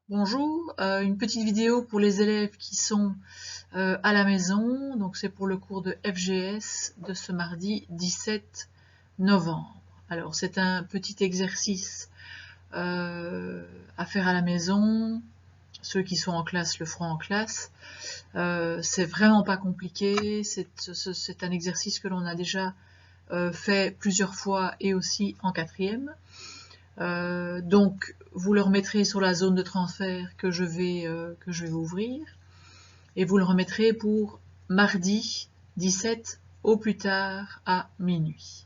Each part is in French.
Bonjour, une petite vidéo pour les élèves qui sont à la maison. Donc c'est pour le cours de FGS de ce mardi 17 novembre. Alors c'est un petit exercice à faire à la maison. Ceux qui sont en classe le feront en classe. C'est vraiment pas compliqué. C'est un exercice que l'on a déjà fait plusieurs fois et aussi en quatrième. Donc vous le remettrez sur la zone de transfert que je vais ouvrir et vous le remettrez pour mardi 17 au plus tard à minuit.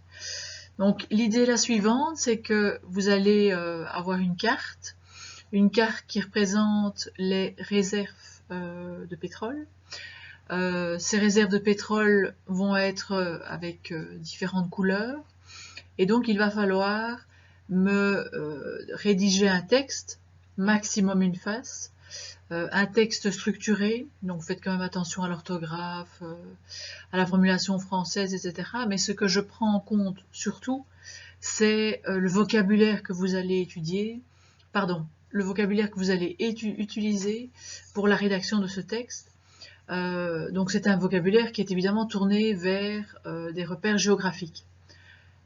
Donc l'idée est la suivante, c'est que vous allez avoir une carte qui représente les réserves de pétrole. Ces réserves de pétrole vont être avec différentes couleurs et donc il va falloir me rédiger un texte, maximum une face, un texte structuré, donc faites quand même attention à l'orthographe, à la formulation française, etc. Mais ce que je prends en compte surtout, c'est le vocabulaire que vous allez le vocabulaire que vous allez utiliser pour la rédaction de ce texte. Donc c'est un vocabulaire qui est évidemment tourné vers des repères géographiques.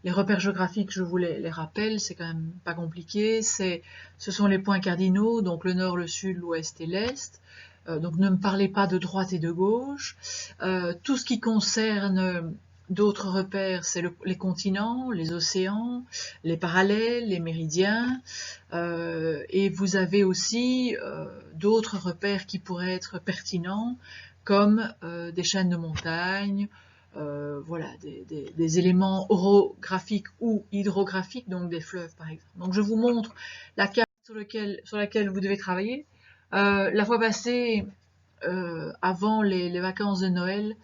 Les repères géographiques, je vous les rappelle, c'est quand même pas compliqué. Ce sont les points cardinaux, donc le nord, le sud, l'ouest et l'est. Donc ne me parlez pas de droite et de gauche. Tout ce qui concerne d'autres repères, c'est les continents, les océans, les parallèles, les méridiens. Et vous avez aussi d'autres repères qui pourraient être pertinents, comme des chaînes de montagnes, voilà, des éléments orographiques ou hydrographiques, donc des fleuves par exemple. Donc je vous montre la carte sur laquelle vous devez travailler. La fois passée, avant les vacances de Noël,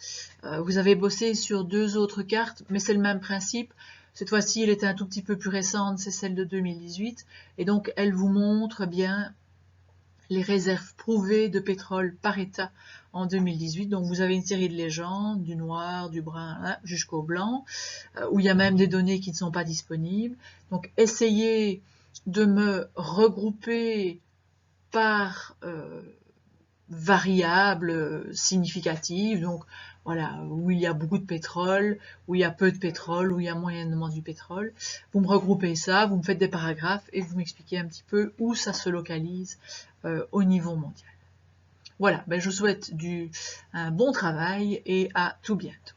vous avez bossé sur deux autres cartes, mais c'est le même principe. Cette fois-ci, elle est un tout petit peu plus récente, c'est celle de 2018, et donc elle vous montre bien les réserves prouvées de pétrole par État en 2018. Donc vous avez une série de légendes, du noir, du brun, hein, jusqu'au blanc, où il y a même des données qui ne sont pas disponibles. Donc essayez de me regrouper par variables significatives, donc voilà, où il y a beaucoup de pétrole, où il y a peu de pétrole, où il y a moyennement du pétrole. Vous me regroupez ça, vous me faites des paragraphes et vous m'expliquez un petit peu où ça se localise au niveau mondial. Voilà, ben je vous souhaite un bon travail et à tout bientôt.